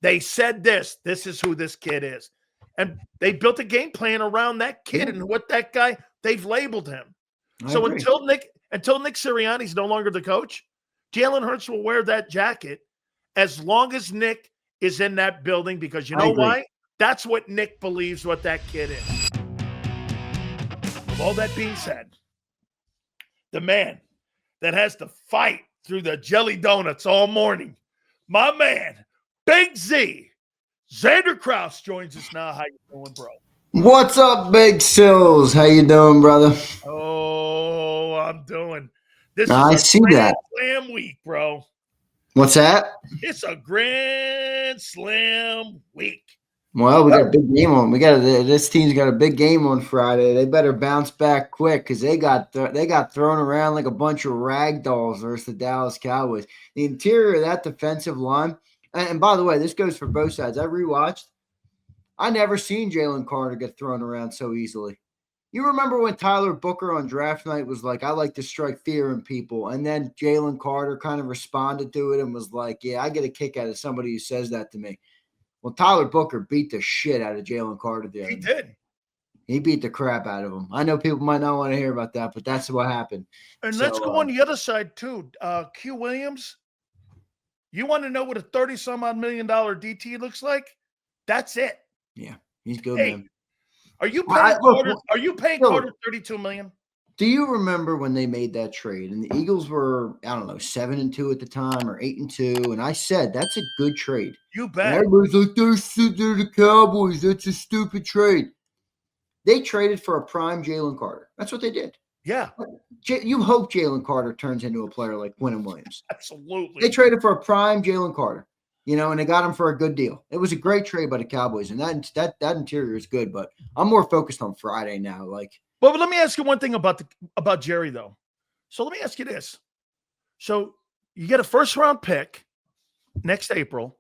They said this. This is who this kid is. And they built a game plan around that kid and what that guy, they've labeled him. So until Nick Sirianni's no longer the coach, Jalen Hurts will wear that jacket as long as Nick is in that building, because you know why? That's what Nick believes what that kid is. With all that being said, the man that has to fight through the jelly donuts all morning, my man, Big Z, Zander Krause joins us now. How you doing, bro? What's up, Big Silz? How you doing, brother? Oh, I'm doing. This I is see that. Slam week, bro. What's that? It's a Grand Slam week. Well, we got a big game on. This team's got a big game on Friday. They better bounce back quick because they got thrown around like a bunch of rag dolls versus the Dallas Cowboys. The interior of that defensive line, and by the way, this goes for both sides. I rewatched. I never seen Jalen Carter get thrown around so easily. You remember when Tyler Booker on draft night was like, I like to strike fear in people. And then Jalen Carter kind of responded to it and was like, yeah, I get a kick out of somebody who says that to me. Well, Tyler Booker beat the shit out of Jalen Carter there. He did. He beat the crap out of him. I know people might not want to hear about that, but that's what happened. And let's go on the other side, too. Q Williams, you want to know what a 30-some-odd million DT looks like? That's it. Yeah, he's good, man. Are you paying Carter $32 million? Do you remember when they made that trade and the Eagles were, I don't know, 7-2 at the time or 8-2? And I said, that's a good trade. You bet. And everybody's like, they're the Cowboys. That's a stupid trade. They traded for a prime Jalen Carter. That's what they did. Yeah. You hope Jalen Carter turns into a player like Quinn Williams. Absolutely. They traded for a prime Jalen Carter, and they got him for a good deal. It was a great trade by the Cowboys, and that interior is good. But I'm more focused on Friday now. But let me ask you one thing about Jerry, though. So let me ask you this. So you get a first-round pick next April.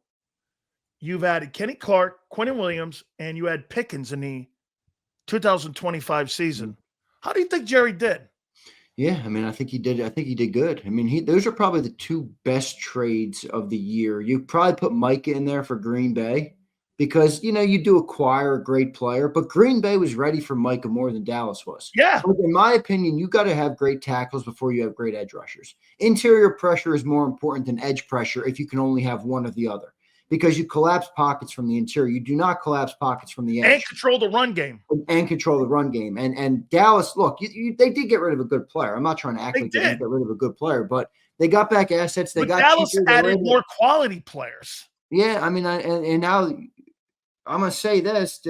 You've added Kenny Clark, Quinn Williams, and you had Pickens in the 2025 season. How do you think Jerry did? Yeah, I think he did. I think he did good. Those are probably the two best trades of the year. You probably put Micah in there for Green Bay because, you do acquire a great player, but Green Bay was ready for Micah more than Dallas was. Yeah. But in my opinion, you got to have great tackles before you have great edge rushers. Interior pressure is more important than edge pressure if you can only have one or the other. Because you collapse pockets from the interior. You do not collapse pockets from the edge. And control the run game. And Dallas, look, they did get rid of a good player. I'm not trying to act like they didn't get rid of a good player, but they got back assets. Dallas added more quality players. Yeah, and now I'm going to say this.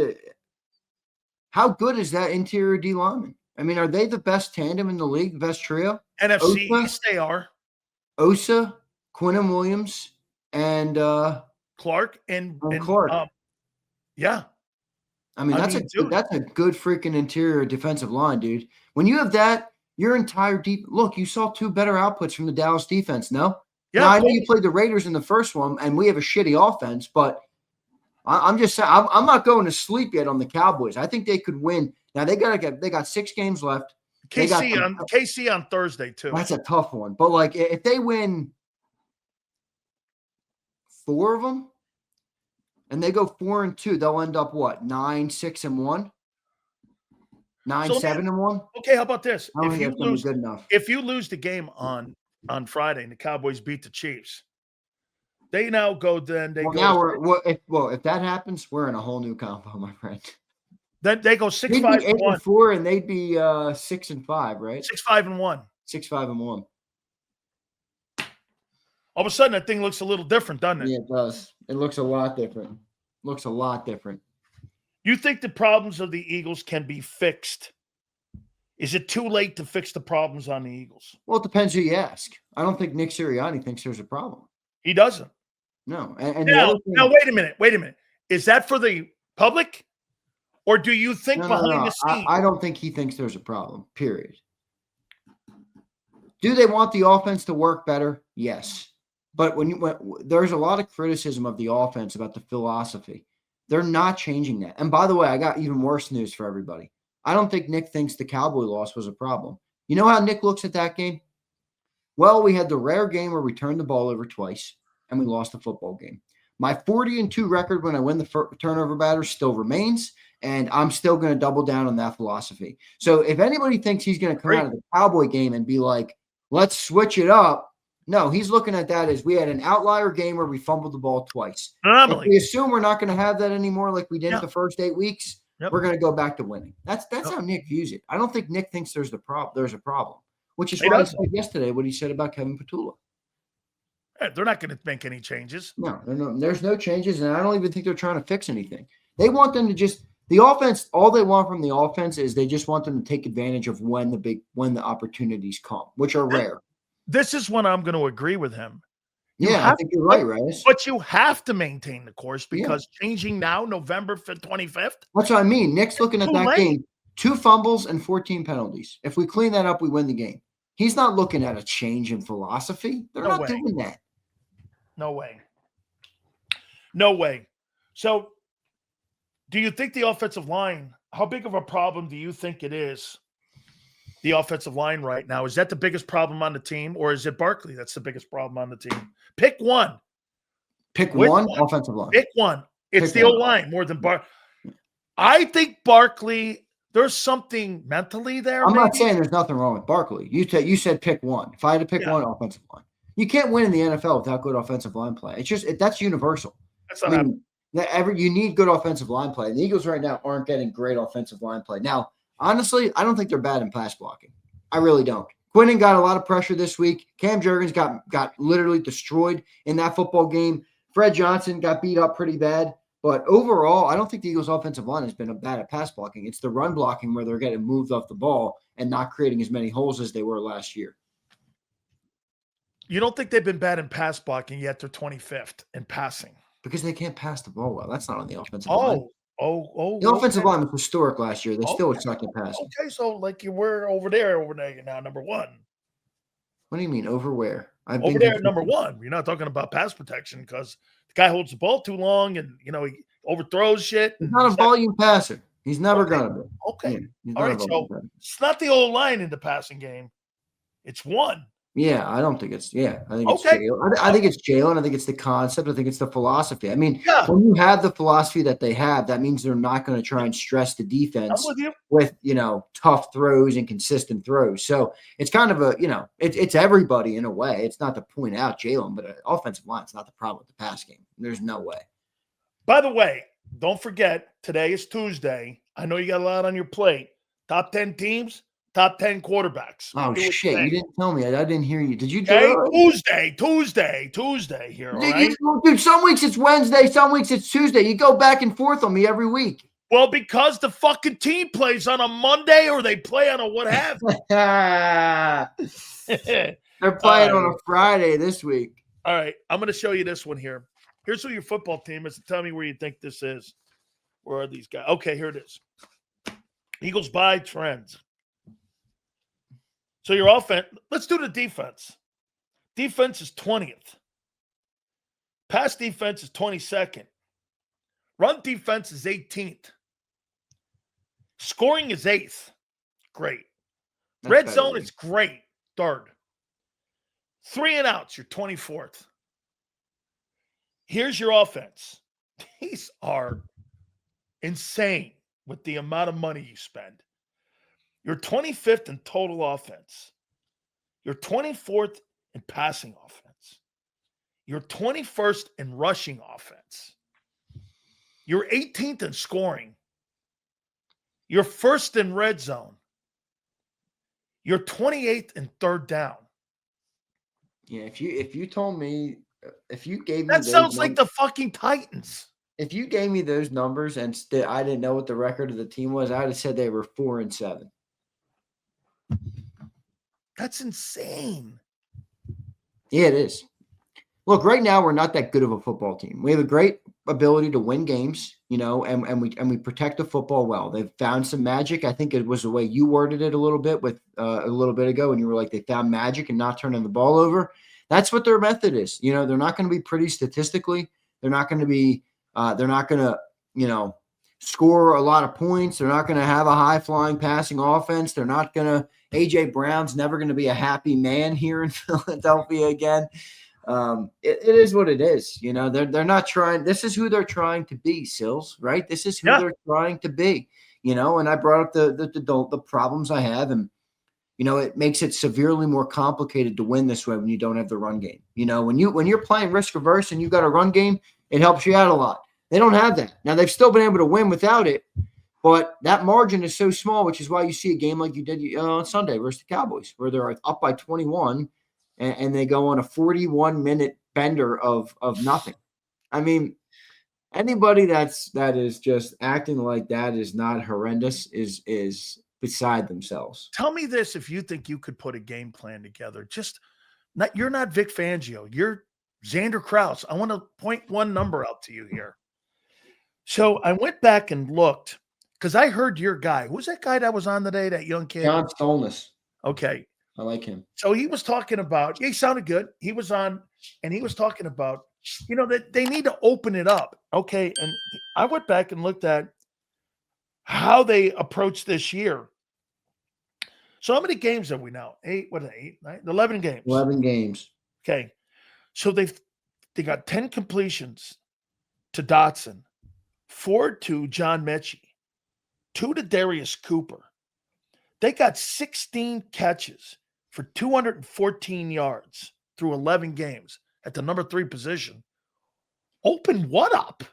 How good is that interior D lineman? Are they the best tandem in the league, the best trio? NFC East, they are. Osa, Quinn Williams, and Clark and Clark. Yeah. That's a good freaking interior defensive line, dude. When you have that, your entire look, you saw two better outputs from the Dallas defense, no? Yeah. Now, I know you played the Raiders in the first one, and we have a shitty offense, but I'm just saying I'm not going to sleep yet on the Cowboys. I think they could win. Now they got 6 games left. KC on Thursday too. That's a tough one. But if they win 4 of them, and they go 4-2, they'll end up what? 9-6-1, 9-7-1. Okay, how about this? I don't think that's gonna be good enough. If you lose the game on Friday and the Cowboys beat the Chiefs, they now go. Then they go. If that happens, we're in a whole new combo, my friend. Then they go 6-5-1, 8-4, and they'd be 6-5, right? 6-5-1. 6-5-1. All of a sudden, that thing looks a little different, doesn't it? Yeah, it does. It looks a lot different. You think the problems of the Eagles can be fixed? Is it too late to fix the problems on the Eagles? Well, it depends who you ask. I don't think Nick Sirianni thinks there's a problem. He doesn't. No. Now, wait a minute. Is that for the public? Or do you think behind the scenes? I don't think he thinks there's a problem, period. Do they want the offense to work better? Yes. But when there's a lot of criticism of the offense about the philosophy. They're not changing that. And by the way, I got even worse news for everybody. I don't think Nick thinks the Cowboy loss was a problem. You know how Nick looks at that game? Well, we had the rare game where we turned the ball over twice, and we lost the football game. My 40-2 record when I win the turnover batter still remains, and I'm still going to double down on that philosophy. So if anybody thinks he's going to come out of the Cowboy game and be like, let's switch it up, no, he's looking at that as we had an outlier game where we fumbled the ball twice. If we assume we're not going to have that anymore like we did the first 8 weeks, we're going to go back to winning. That's how Nick views it. I don't think Nick thinks there's a problem, which is why he said yesterday what he said about Kevin Patullo. They're not going to make any changes. No, there's no changes, and I don't even think they're trying to fix anything. They want them to just – the offense, all they want from the offense is they just want them to take advantage of when the opportunities come, which are rare. This is when I'm going to agree with him. I think you're right, Reyes. But you have to maintain the course because changing now, November 25th. That's what I mean. Nick's looking at that game, 2 fumbles and 14 penalties. If we clean that up, we win the game. He's not looking at a change in philosophy. They're not doing that. No way. No way. So do you think the offensive line, how big of a problem do you think it is, the offensive line right now? Is that the biggest problem on the team, or is it Barkley that's the biggest problem on the team? Pick one. One offensive line. Pick one. It's the O-line more than Barkley. I think Barkley, there's something mentally there. I'm not saying there's nothing wrong with Barkley. You said pick one. If I had to pick one offensive line. You can't win in the NFL without good offensive line play. It's just that's universal. That's not happening. You need good offensive line play. The Eagles right now aren't getting great offensive line play. Now, honestly, I don't think they're bad in pass blocking. I really don't. Quinnen got a lot of pressure this week. Cam Jurgens got literally destroyed in that football game. Fred Johnson got beat up pretty bad. But overall, I don't think the Eagles' offensive line has been bad at pass blocking. It's the run blocking where they're getting moved off the ball and not creating as many holes as they were last year. You don't think they've been bad in pass blocking, yet they're 25th in passing? Because they can't pass the ball well. That's not on the offensive line. The offensive line was historic last year. They still suck at passing. Okay, so like you were over there now, number one. What do you mean, over where? Over there, number one. You're not talking about pass protection because the guy holds the ball too long and, he overthrows shit. He's not a volume passer. He's never going to be. Okay. All right, so it's not the old line in the passing game. It's one. Yeah, I don't think it's I think it's Jalen. I think it's Jalen. I think it's the concept. I think it's the philosophy. I mean, when you have the philosophy that they have, that means they're not going to try and stress the defense with tough throws and consistent throws. So it's kind of it's everybody in a way. It's not to point out Jalen, but offensive line is not the problem with the pass game. There's no way. By the way, don't forget, today is Tuesday. I know you got a lot on your plate. Top 10 teams. Top 10 quarterbacks. Oh, shit. You didn't tell me. I didn't hear you. Did you do it? Tuesday here, all right? Dude, some weeks it's Wednesday. Some weeks it's Tuesday. You go back and forth on me every week. Well, because the fucking team plays on a Monday or they play on a what have you. They're playing on a Friday this week. All right. I'm going to show you this one here. Here's who your football team is. Tell me where you think this is. Where are these guys? Okay, here it is. Eagles by trends. So your offense, let's do the defense. Defense is 20th. Pass defense is 22nd. Run defense is 18th. Scoring is 8th. Great. Red zone is great. 3rd. 3 and outs, you're 24th. Here's your offense. These are insane with the amount of money you spend. You're 25th in total offense. You're 24th in passing offense. You're 21st in rushing offense. You're 18th in scoring. You're 1st in red zone. You're 28th in 3rd down. Yeah, if you told me, if you gave me that sounds like the fucking Titans. If you gave me those numbers and I didn't know what the record of the team was, I would have said they were 4-7. That's insane. Yeah, it is. Look, right now we're not that good of a football team. We have a great ability to win games, and we protect the football well. They've found some magic. I think it was the way you worded it a little bit with a little bit ago, and you were like, they found magic and not turning the ball over. That's what their method is. They're not going to be pretty statistically. They're not going to be. They're not going to, score a lot of points. They're not going to have a high-flying passing offense. They're not going to – A.J. Brown's never going to be a happy man here in Philadelphia again. It is what it is. You know, they're not trying. This is who they're trying to be, Silz, right? This is who they're trying to be. You know, and I brought up the problems I have, and you know, it makes it severely more complicated to win this way when you don't have the run game. You know, when you're playing risk averse and you got a run game, it helps you out a lot. They don't have that. Now they've still been able to win without it, but that margin is so small, which is why you see a game like you did on Sunday versus the Cowboys, where they're up by 21 and they go on a 41-minute bender of nothing. I mean, anybody that is just acting like that is not horrendous is beside themselves. Tell me this: if you think you could put a game plan together, you're not Vic Fangio, you're Zander Krause. I want to point one number out to you here. So I went back and looked because I heard your guy. Who's that guy that was on today? That young kid, John Stolnis. Okay, I like him. So he was talking about. He sounded good. He was on, and he was talking about, you know, that they need to open it up. Okay, and I went back and looked at how they approached this year. So how many games are we now? 8, 9, 11 games. 11 games. Okay. So they got 10 completions to Dotson, 4 to John Mechie, 2 to Darius Cooper. They got 16 catches for 214 yards through 11 games at the number 3 position. Open what up?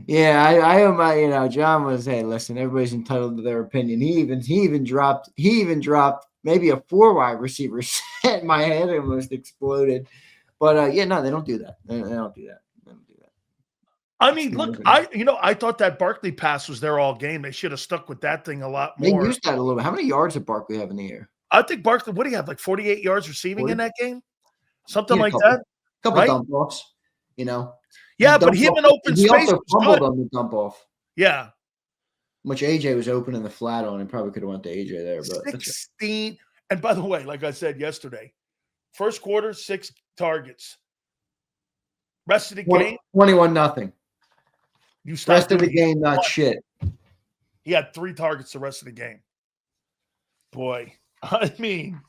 Yeah, I am. You know, John was. Hey, listen, everybody's entitled to their opinion. He even dropped maybe a 4 wide receiver set. My head almost exploded. But yeah, no, they don't do that. They don't do that. They don't do that. I mean, look, I thought that Barkley pass was there all game. They should have stuck with that thing a lot more. They used that a little bit. How many yards did Barkley have in the air? I think Barkley, what do you have, like 48 yards receiving 40? in that game? Something like that? A couple dump offs, you know. Yeah, but him in open space. He also fumbled on the dump off. Yeah. Which AJ was open in the flat on and probably could have went to AJ there. But 16. And by the way, like I said yesterday, first quarter, 6 targets. Rest of the game, 21-0. Rest of the game, not shit. He had 3 targets the rest of the game. Boy, I mean,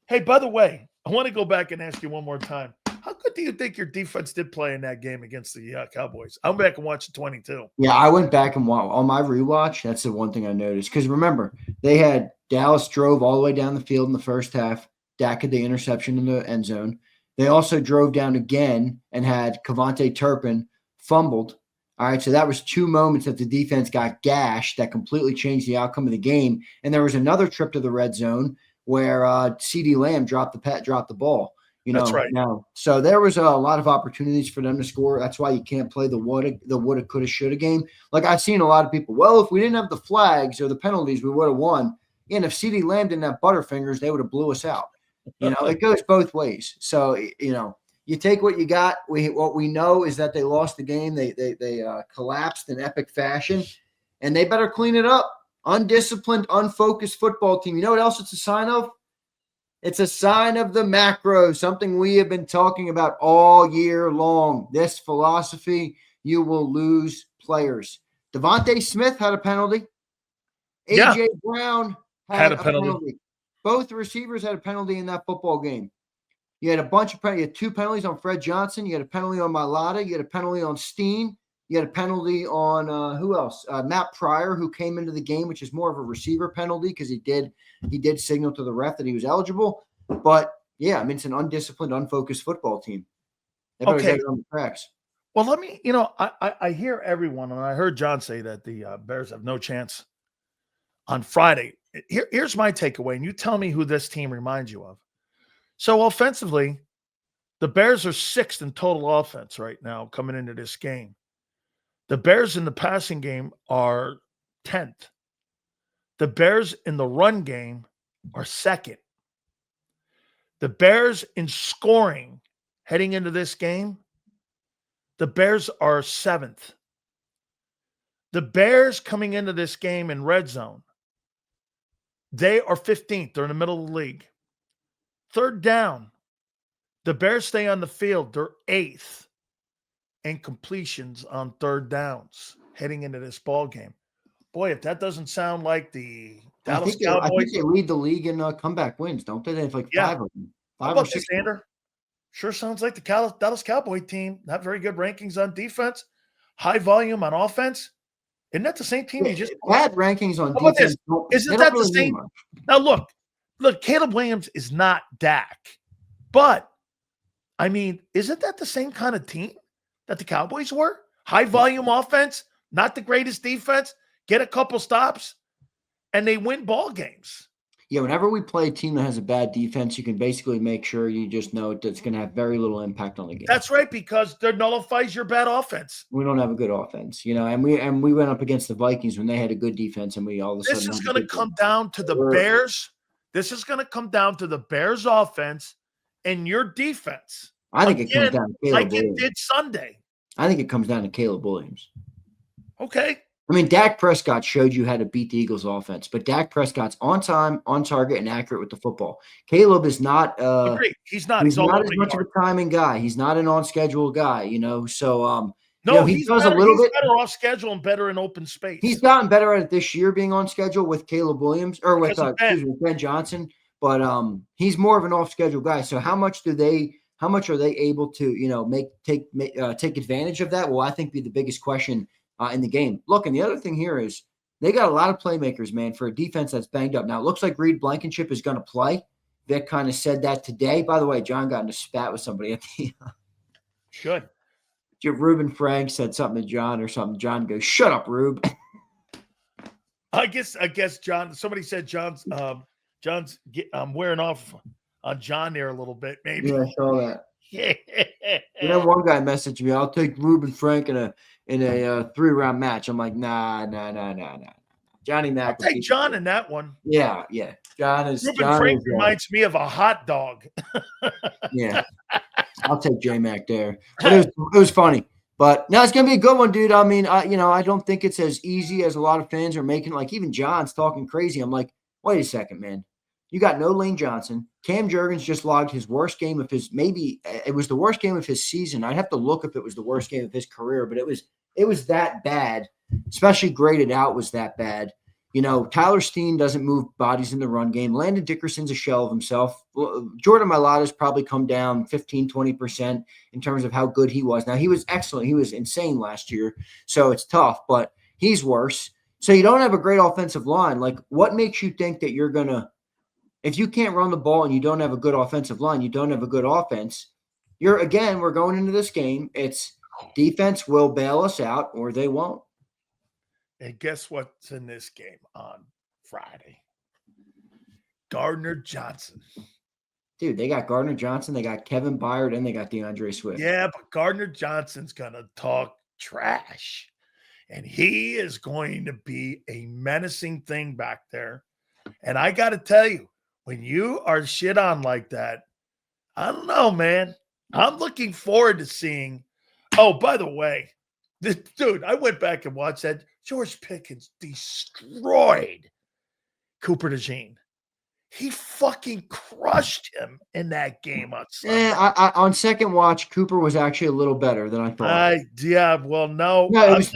hey, by the way, I want to go back and ask you one more time. How good do you think your defense did play in that game against the Cowboys? I went back and watched 22. Yeah, I went back and watched on my rewatch. That's the one thing I noticed. Because remember, they had Dallas drove all the way down the field in the first half. Dak had the interception in the end zone. They also drove down again and had Kevontae Turpin fumbled. All right, so that was 2 moments that the defense got gashed that completely changed the outcome of the game. And there was another trip to the red zone where CeeDee Lamb dropped the ball. You know, that's right. Now, so there was a lot of opportunities for them to score. That's why you can't play the woulda, coulda, shoulda game. Like I've seen a lot of people. Well, if we didn't have the flags or the penalties, we would have won. And if CeeDee Lamb didn't have Butterfingers, they would have blew us out. You know, it goes both ways. So you know, you take what you got. What we know is that they lost the game. They collapsed in epic fashion, and they better clean it up. Undisciplined, unfocused football team. You know what else it's a sign of? It's a sign of the macro, something we have been talking about all year long. This philosophy, you will lose players. Devontae Smith had a penalty. A.J. Brown had a penalty. Both receivers had a penalty in that football game. You had a bunch of penalties. You had 2 penalties on Fred Johnson. You had a penalty on Mailata. You had a penalty on Steen. You had a penalty on who else? Matt Pryor, who came into the game, which is more of a receiver penalty because he did signal to the ref that he was eligible. But yeah, I mean, it's an undisciplined, unfocused football team. They better get it on the tracks. Well, let me, you know, I hear everyone, and I heard John say that the Bears have no chance on Friday. Here's my takeaway, and you tell me who this team reminds you of. So offensively, the Bears are 6th in total offense right now coming into this game. The Bears in the passing game are 10th. The Bears in the run game are 2nd. The Bears in scoring heading into this game, the Bears are 7th. The Bears coming into this game in red zone, they are 15th. They're in the middle of the league. 3rd down, the Bears stay on the field. They're 8th. And completions on 3rd downs heading into this ball game. Boy, if that doesn't sound like the I think they lead the league in comeback wins, don't they? They have like 5 of them. How about this, Zander? Sure sounds like the Dallas Cowboy team. Not very good rankings on defense, high volume on offense. Isn't that the same team you just bad rankings on defense? Isn't that the same? Now look, Caleb Williams is not Dak, but I mean, isn't that the same kind of team that the Cowboys were? High volume offense, not the greatest defense, get a couple stops, and they win ball games. Yeah, whenever we play a team that has a bad defense, you can basically make sure you just know it's going to have very little impact on the game. That's right, because that nullifies your bad offense. We don't have a good offense, and we went up against the Vikings when they had a good defense, and we all of a sudden. This is going to come down to the Bears. This is going to come down to the Bears offense and your defense. I think it comes down to Caleb Williams. It did Sunday. I think it comes down to Caleb Williams. Okay. I mean, Dak Prescott showed you how to beat the Eagles' offense, but Dak Prescott's on time, on target, and accurate with the football. Caleb is not. Agreed. He's not. He's not as much of a timing guy. He's not an on-schedule guy, So, he does a little bit better off schedule and better in open space. He's gotten better at it this year, being on schedule with Caleb Williams or with Ben Johnson. But he's more of an off-schedule guy. So, how much are they able to take advantage of that? Well, I think be the biggest question in the game. Look, and the other thing here is they got a lot of playmakers, man, for a defense that's banged up. Now, it looks like Reed Blankenship is going to play. Vic kind of said that today. By the way, John got in a spat with somebody at the Should. Reuben Frank said something to John or something. John goes, "Shut up, Rube." I guess John. Somebody said John's wearing off on John there a little bit, maybe. Yeah, I saw that. One guy messaged me, "I'll take Reuben Frank in a 3-round match." I'm like, nah. Johnny Mack. I'll take John in that one. Yeah. Reuben Frank reminds me of a hot dog. Yeah. I'll take J Mac there. But it was funny. But no, it's gonna be a good one, dude. I mean, I don't think it's as easy as a lot of fans are making. Like even John's talking crazy. I'm like, wait a second, man. You got no Lane Johnson. Cam Jurgens just logged his worst game of his. Maybe it was the worst game of his season. I'd have to look if it was the worst game of his career, but it was that bad. Especially graded out was that bad. Tyler Steen doesn't move bodies in the run game. Landon Dickerson's a shell of himself. Jordan Mailata's probably come down 15-20% in terms of how good he was. Now, he was excellent. He was insane last year, so it's tough, but he's worse. So you don't have a great offensive line. Like, what makes you think that you're going to – if you can't run the ball and you don't have a good offensive line, you don't have a good offense, we're going into this game. It's defense will bail us out or they won't. And guess what's in this game on Friday? Gardner Johnson. Dude, they got Gardner Johnson, they got Kevin Byard, and they got DeAndre Swift. Yeah, but Gardner Johnson's going to talk trash. And he is going to be a menacing thing back there. And I got to tell you, when you are shit on like that, I don't know, man. I'm looking forward to seeing. Oh, by the way, dude, I went back and watched that. George Pickens destroyed Cooper DeJean. He fucking crushed him in that game on Sunday. On second watch, Cooper was actually a little better than I thought. No, it was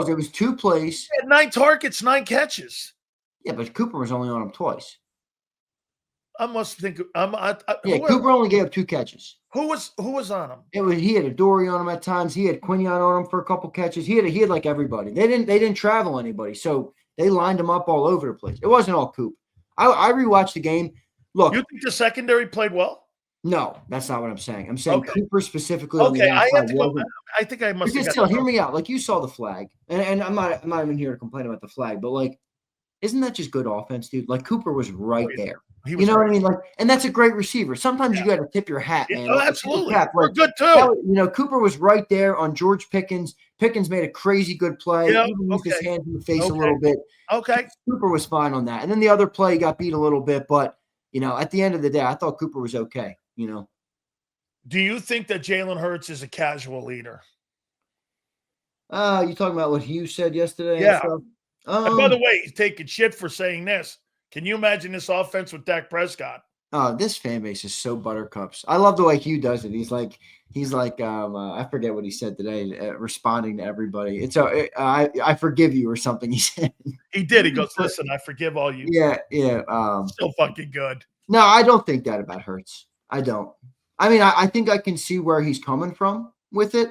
it was 2 plays. He had 9 targets, 9 catches. Yeah, but Cooper was only on him twice. I must think. Cooper only gave up 2 catches. Who was on him? He had Adoree on him at times. He had Quinion on him for a couple catches. He had like everybody. They didn't travel anybody, so they lined him up all over the place. It wasn't all Coop. I rewatched the game. Look, you think the secondary played well? No, that's not what I'm saying. I'm saying Cooper specifically. Okay, I have to go. I think I must. Because still, hear me out. Like you saw the flag, and I'm not even here to complain about the flag, but like, isn't that just good offense, dude? Like Cooper was right there. You know what I mean? Like, and that's a great receiver. Sometimes you got to tip your hat, man. Oh, absolutely. We're good too. Cooper was right there on George Pickens. Pickens made a crazy good play. Even used his hands in the face a little bit. Okay. Cooper was fine on that. And then the other play got beat a little bit, but at the end of the day, I thought Cooper was okay. Do you think that Jalen Hurts is a casual leader? You talking about what Hughes said yesterday? Yeah. And by the way, he's taking shit for saying this. Can you imagine this offense with Dak Prescott? This fan base is so buttercups. I love the way Hugh does it. He's like, I forget what he said today, responding to everybody. It's I forgive you or something. He said he did. He goes, listen, I forgive all you. Yeah. So fucking good. No, I don't think that about Hurts. I don't. I mean, I think I can see where he's coming from with it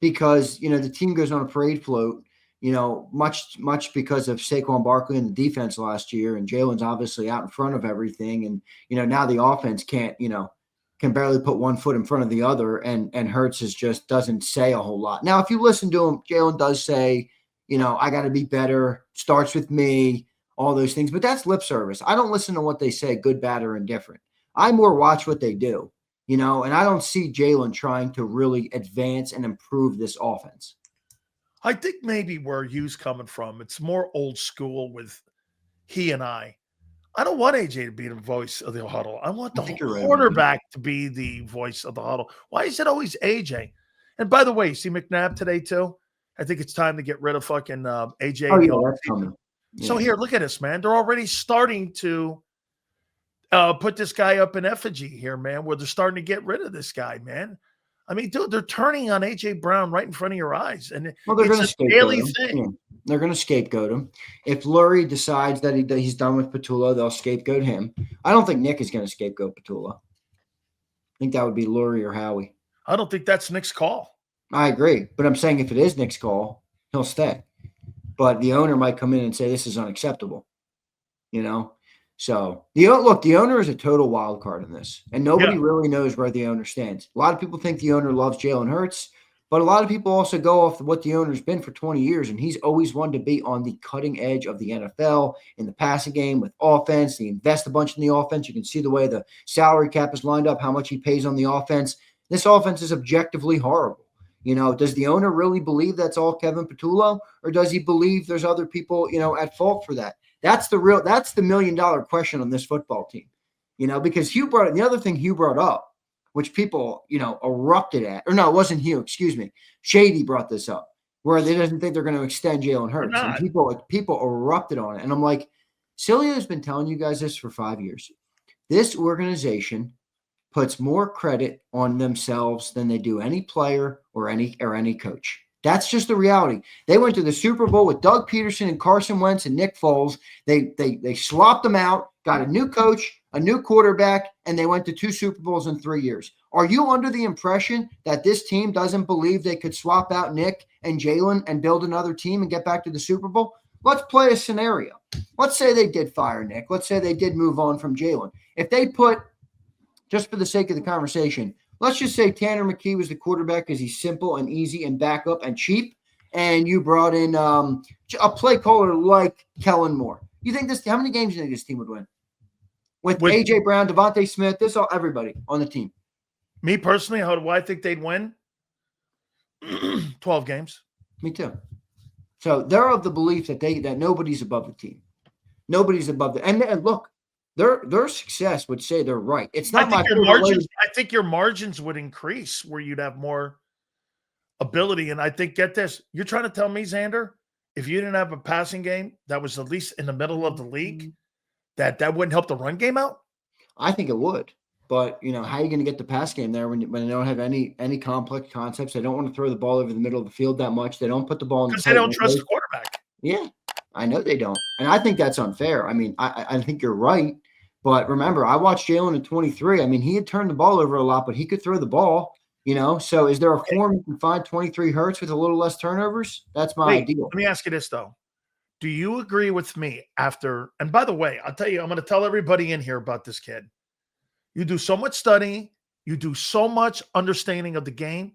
because the team goes on a parade float. Much because of Saquon Barkley and the defense last year, and Jalen's obviously out in front of everything, and now the offense can barely put one foot in front of the other, and Hurts just doesn't say a whole lot. Now, if you listen to him, Jalen does say, I got to be better, starts with me, all those things, but that's lip service. I don't listen to what they say, good, bad, or indifferent. I more watch what they do, and I don't see Jalen trying to really advance and improve this offense. I think maybe where Hugh's coming from, it's more old school with he and I. I don't want AJ to be the voice of the huddle. I want the quarterback to be the voice of the huddle. Why is it always AJ? And by the way, you see McNabb today too? I think it's time to get rid of fucking AJ. Oh, yeah, that's coming. Yeah. So here, look at this, man. They're already starting to put this guy up in effigy here, man, where they're starting to get rid of this guy, man. I mean, dude, they're turning on A.J. Brown right in front of your eyes. And they're going to it's a daily thing. Yeah. They're going to scapegoat him. If Lurie decides that he's done with Patullo, they'll scapegoat him. I don't think Nick is going to scapegoat Patullo. I think that would be Lurie or Howie. I don't think that's Nick's call. I agree. But I'm saying if it is Nick's call, he'll stay. But the owner might come in and say this is unacceptable. So the owner is a total wild card in this, and nobody really knows where the owner stands. A lot of people think the owner loves Jalen Hurts, but a lot of people also go off what the owner's been for 20 years, and he's always wanted to be on the cutting edge of the NFL in the passing game with offense. He invests a bunch in the offense. You can see the way the salary cap is lined up, how much he pays on the offense. This offense is objectively horrible. Does the owner really believe that's all Kevin Patullo, or does he believe there's other people, at fault for that? That's the $1 million question on this football team, because the other thing Hugh brought up, which people, erupted at, or no, it wasn't Hugh, excuse me. Shady brought this up where they doesn't think they're going to extend Jalen Hurts. And people erupted on it. And I'm like, Sileo has been telling you guys this for 5 years. This organization puts more credit on themselves than they do any player or any coach. That's just the reality. They went to the Super Bowl with Doug Peterson and Carson Wentz and Nick Foles. They swapped them out, got a new coach, a new quarterback, and they went to 2 Super Bowls in 3 years. Are you under the impression that this team doesn't believe they could swap out Nick and Jalen and build another team and get back to the Super Bowl? Let's play a scenario. Let's say they did fire Nick. Let's say they did move on from Jalen. If they put, just for the sake of the conversation, let's just say Tanner McKee was the quarterback because he's simple and easy and backup and cheap, and you brought in a play caller like Kellen Moore. You think how many games do you think this team would win? With A.J. Brown, Devontae Smith, everybody on the team. Me personally, how do I think they'd win? 12 games. Me too. So they're of the belief that nobody's above the team. Nobody's above the and look, their success would say they're right. It's not I think your margins would increase where you'd have more ability. And I think, get this, you're trying to tell me, Zander, if you didn't have a passing game that was at least in the middle of the league, that wouldn't help the run game out? I think it would. But, how are you going to get the pass game there when they don't have any complex concepts? They don't want to throw the ball over the middle of the field that much. They don't put the ball in because they don't trust the quarterback. Yeah, I know they don't. And I think that's unfair. I mean, I think you're right. But remember, I watched Jalen at 23. I mean, he had turned the ball over a lot, but he could throw the ball, So is there a form you can find 23 Hurts with a little less turnovers? That's my ideal. Let me ask you this, though. Do you agree with me after – and by the way, I'll tell you, I'm going to tell everybody in here about this kid. You do so much studying. You do so much understanding of the game.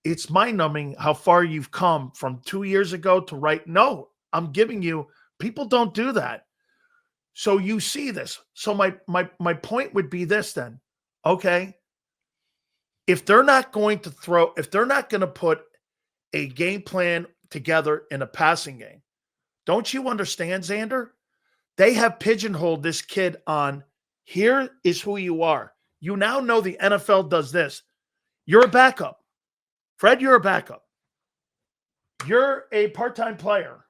It's mind-numbing how far you've come from 2 years ago to right. No, I'm giving you – people don't do that. So you see this. So my point would be this then. Okay. If they're not going to put a game plan together in a passing game, don't you understand, Zander? They have pigeonholed this kid on here is who you are. You now know the NFL does this. You're a backup. Fred, you're a backup. You're a part-time player.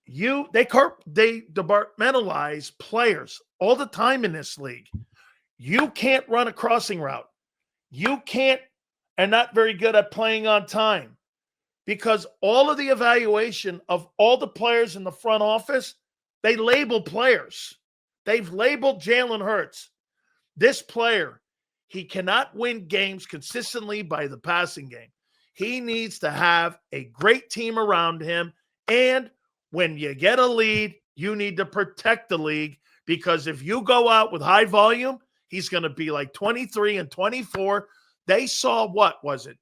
They departmentalize players all the time in this league. You can't run a crossing route. You can't, and not very good at playing on time, because all of the evaluation of all the players in the front office, they label players. They've labeled Jalen Hurts. This player, he cannot win games consistently by the passing game. He needs to have a great team around him. And when you get a lead, you need to protect the league, because if you go out with high volume, he's going to be like 23 and 24. They saw, what was it?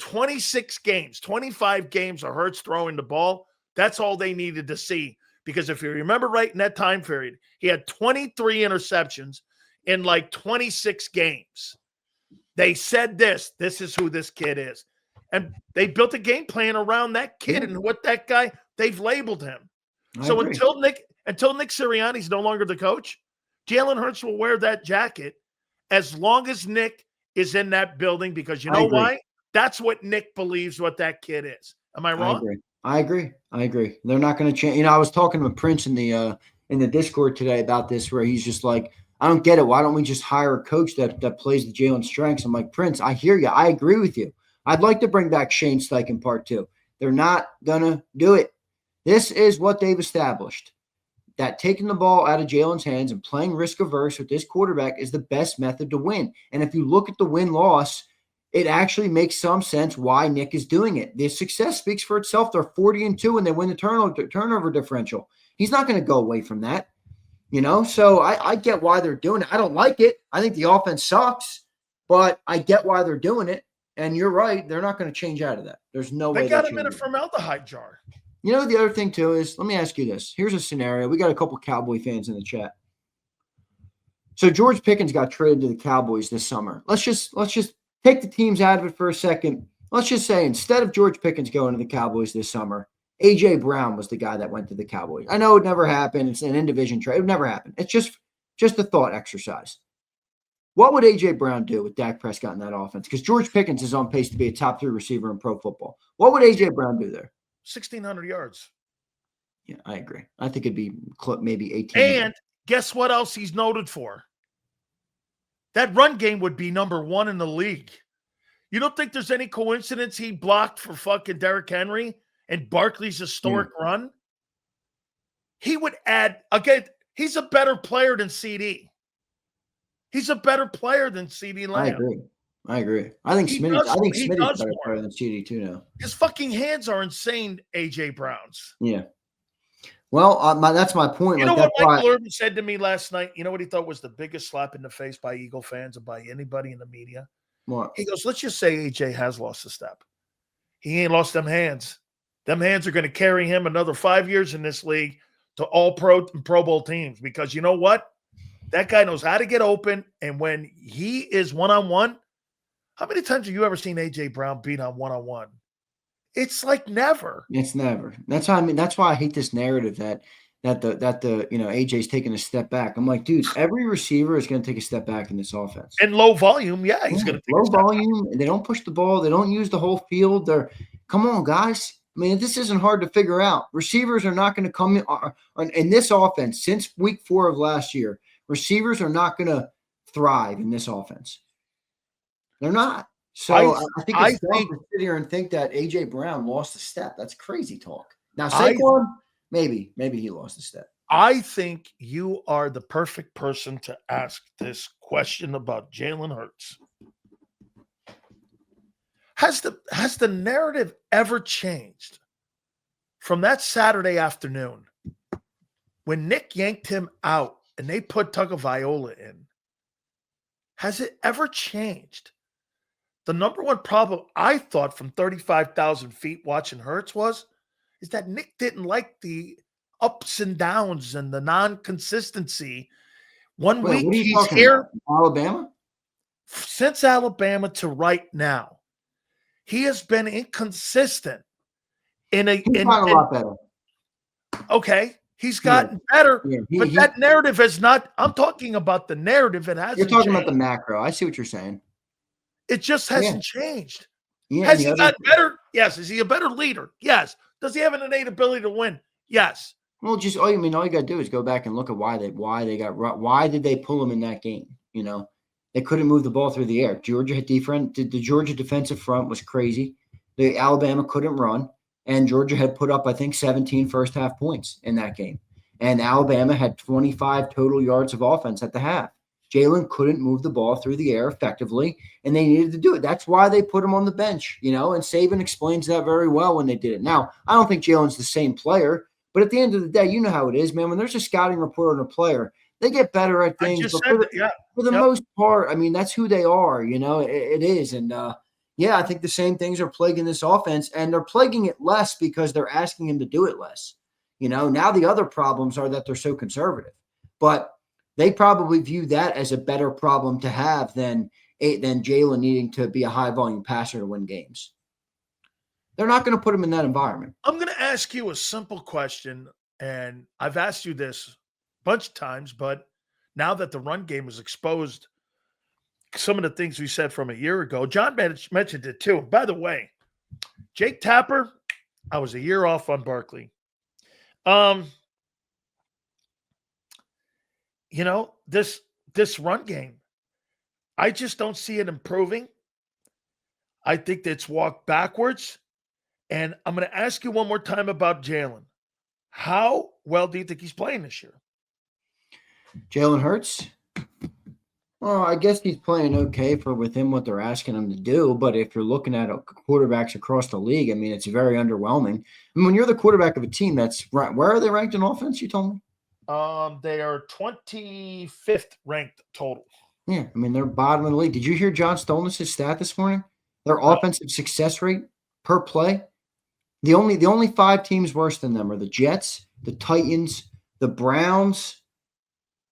26 games, 25 games of Hurts throwing the ball. That's all they needed to see. Because if you remember right in that time period, he had 23 interceptions in like 26 games. They said this is who this kid is. And they built a game plan around that kid and what that guy, they've labeled him. So until Nick Sirianni's no longer the coach, Jalen Hurts will wear that jacket as long as Nick is in that building, because you know why? That's what Nick believes what that kid is. Am I wrong? I agree. They're not going to change. I was talking with Prince in the Discord today about this, where he's just like, I don't get it. Why don't we just hire a coach that plays the Jalen's strengths? I'm like, Prince, I hear you. I agree with you. I'd like to bring back Shane Steichen part 2. They're not going to do it. This is what they've established, that taking the ball out of Jalen's hands and playing risk-averse with this quarterback is the best method to win. And if you look at the win-loss, it actually makes some sense why Nick is doing it. The success speaks for itself. They're 40-2 and they win the turnover differential. He's not going to go away from that, So I get why they're doing it. I don't like it. I think the offense sucks, but I get why they're doing it. And you're right. They're not going to change out of that. There's no way. They got him in a formaldehyde jar. The other thing too is, let me ask you this. Here's a scenario. We got a couple Cowboy fans in the chat. So George Pickens got traded to the Cowboys this summer. Let's just take the teams out of it for a second. Let's just say, instead of George Pickens going to the Cowboys this summer, A.J. Brown was the guy that went to the Cowboys. I know it never happened. It's an in-division trade. It never happened. It's just a thought exercise. What would A.J. Brown do with Dak Prescott in that offense? Because George Pickens is on pace to be a top 3 receiver in pro football. What would A.J. Brown do there? 1,600 yards. Yeah, I agree. I think it'd be maybe 18. And guess what else he's noted for? That run game would be number 1 in the league. You don't think there's any coincidence he blocked for fucking Derrick Henry and Barkley's historic run? He would add, again, he's a better player than CD. He's a better player than CD Lamb. I agree. I think Smitty's a better player than CD too now. His fucking hands are insane, A.J. Brown's. Yeah. Well, that's my point. You know what Michael Irvin said to me last night? You know what he thought was the biggest slap in the face by Eagle fans and by anybody in the media? What? He goes, let's just say A.J. has lost a step. He ain't lost them hands. Them hands are going to carry him another 5 years in this league to all Pro Bowl teams, because you know what? That guy knows how to get open, and when he is one-on-one, how many times have you ever seen A.J. Brown beat on one-on-one? It's like never. It's never. That's why that's why I hate this narrative that AJ's taking a step back. I'm like, dude, every receiver is going to take a step back in this offense. And low volume, he's going to take low volume. They don't push the ball. They don't use the whole field. Come on, guys. I mean, this isn't hard to figure out. Receivers are not going to come in this offense since week 4 of last year. Receivers are not going to thrive in this offense. They're not. So I think it's dumb to sit here and think that A.J. Brown lost a step. That's crazy talk. Now, Saquon, maybe he lost a step. I think you are the perfect person to ask this question about Jalen Hurts. Has the narrative ever changed from that Saturday afternoon when Nick yanked him out and they put Tagovailoa in? Has it ever changed? The number one problem I thought from 35,000 feet watching Hurts is that Nick didn't like the ups and downs and the non-consistency. One week he's here. Alabama? Since Alabama to right now, he has been inconsistent. He's gotten a lot better. Okay. He's gotten better, but that narrative has not. I'm talking about the narrative. It hasn't. You're talking about the macro. I see what you're saying. It just hasn't changed. Yeah, has he gotten better? Yes. Is he a better leader? Yes. Does he have an innate ability to win? Yes. Well, all you got to do is go back and look at why did they pull him in that game? You know, they couldn't move the ball through the air. The Georgia defensive front was crazy. The Alabama couldn't run, and Georgia had put up, I think, 17 first half points in that game. And Alabama had 25 total yards of offense at the half. Jalen couldn't move the ball through the air effectively, and they needed to do it. That's why they put him on the bench, and Saban explains that very well when they did it. Now, I don't think Jalen's the same player, but at the end of the day, you know how it is, man. When there's a scouting report on a player, they get better at things. But for the most part, I mean, that's who they are, it is. And, I think the same things are plaguing this offense, and they're plaguing it less because they're asking him to do it less. Now the other problems are that they're so conservative. But they probably view that as a better problem to have than Jalen needing to be a high-volume passer to win games. They're not going to put him in that environment. I'm going to ask you a simple question, and I've asked you this a bunch of times, but now that the run game is exposed, some of the things we said from a year ago, John mentioned it too. By the way, Jake Tapper, I was a year off on Barkley. This run game, I just don't see it improving. I think it's walked backwards. And I'm going to ask you one more time about Jalen. How well do you think he's playing this year? Jalen Hurts? Well, I guess he's playing okay for within what they're asking him to do. But if you're looking at quarterbacks across the league, I mean, it's very underwhelming. I mean, when you're the quarterback of a team that's right, where are they ranked in offense, you told me? They are 25th ranked total. Yeah, I mean, they're bottom of the league. Did you hear John Stolnis' stat this morning? Their offensive success rate per play. The only 5 teams worse than them are the Jets, the Titans, the Browns,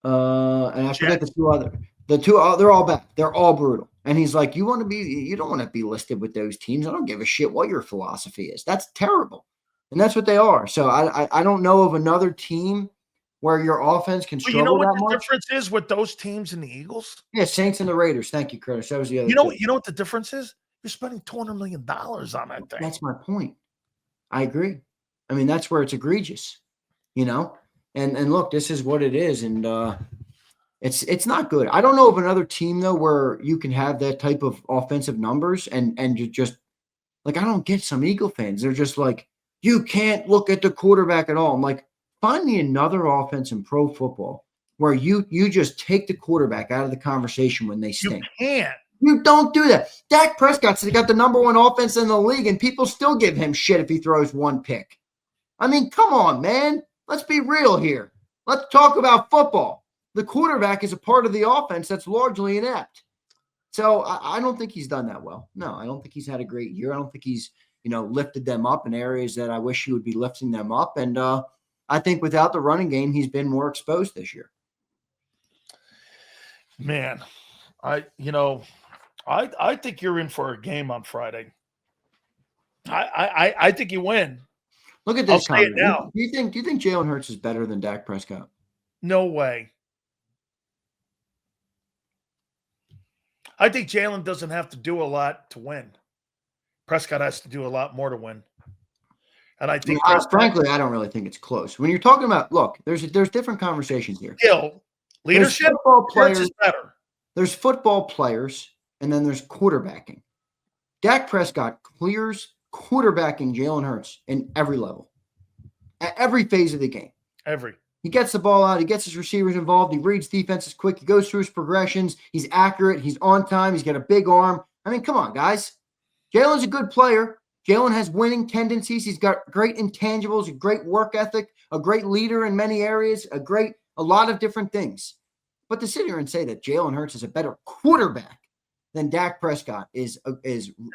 and I forget the two other. They're all bad. They're all brutal. And he's like, you don't want to be listed with those teams. I don't give a shit what your philosophy is. That's terrible. And that's what they are. So I don't know of another team where your offense can struggle. You know what that the much? difference is with those teams and the Eagles? Yeah, Saints and the Raiders. Thank you, Curtis. That was the other. You know what the difference is? You're spending $200 million on that thing. That's my point. I agree. I mean, that's where it's egregious, And look, this is what it is, and it's not good. I don't know of another team though where you can have that type of offensive numbers, and you just like, I don't get some Eagle fans. They're just like, you can't look at the quarterback at all. I'm like, find me another offense in pro football where you just take the quarterback out of the conversation when they stink. You can't. You don't do that. Dak Prescott's got the number 1 offense in the league, and people still give him shit if he throws 1 pick. I mean, come on, man. Let's be real here. Let's talk about football. The quarterback is a part of the offense that's largely inept. So I don't think he's done that well. No, I don't think he's had a great year. I don't think he's, lifted them up in areas that I wish he would be lifting them up. And I think without the running game, he's been more exposed this year. Man, I think you're in for a game on Friday. I think you win. Look at this. I'll say it now. Do you think Jalen Hurts is better than Dak Prescott? No way. I think Jalen doesn't have to do a lot to win. Prescott has to do a lot more to win. And I think, frankly, I don't really think it's close. When you're talking about, look, there's different conversations here. Skill, leadership, football players is better. There's football players, and then there's quarterbacking. Dak Prescott clears quarterbacking Jalen Hurts in every level, at every phase of the game. He gets the ball out. He gets his receivers involved. He reads defenses quick. He goes through his progressions. He's accurate. He's on time. He's got a big arm. I mean, come on, guys. Jalen's a good player. Jalen has winning tendencies. He's got great intangibles, a great work ethic, a great leader in many areas, a lot of different things. But to sit here and say that Jalen Hurts is a better quarterback than Dak Prescott is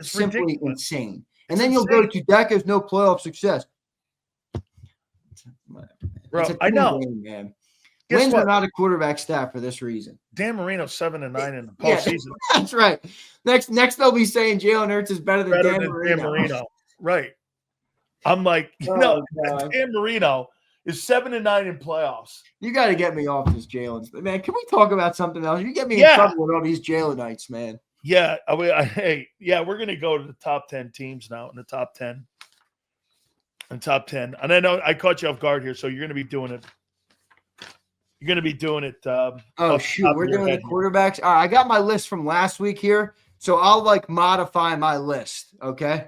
simply ridiculous. Insane. And then you'll go to Dak has no playoff success. Bro, I know. Game, man. Wins are not a quarterback staff for this reason. Dan Marino's 7-9 in the postseason. Yeah, that's right. Next they'll be saying Jalen Hurts is better than Dan Marino. Right. I'm like, Dan Marino is 7-9 in playoffs. You got to get me off this Jalen. Man, can we talk about something else? You get me in trouble with all these Jalenites, man. Yeah. We're going to go to the top 10 teams now in the top 10. And top 10. And I know I caught you off guard here, so you're going to be doing it. You're going to be doing it. Oh, shoot. We're doing the quarterbacks. All right, I got my list from last week here, so I'll modify my list. Okay.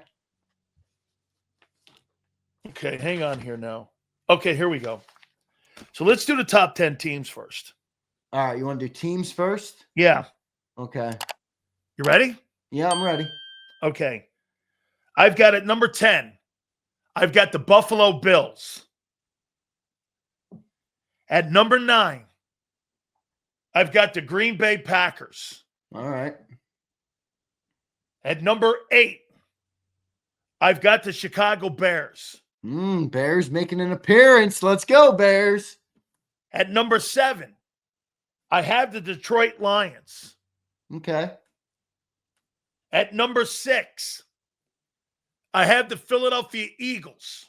Okay, hang on here now. Okay, here we go. So let's do the top 10 teams first. All right, you want to do teams first? Yeah. Okay. You ready? Yeah, I'm ready. Okay. I've got at number 10, I've got the Buffalo Bills. At number 9, I've got the Green Bay Packers. All right. At number 8, I've got the Chicago Bears. Bears making an appearance. Let's go, Bears. At number 7, I have the Detroit Lions. Okay. At number 6, I have the Philadelphia Eagles.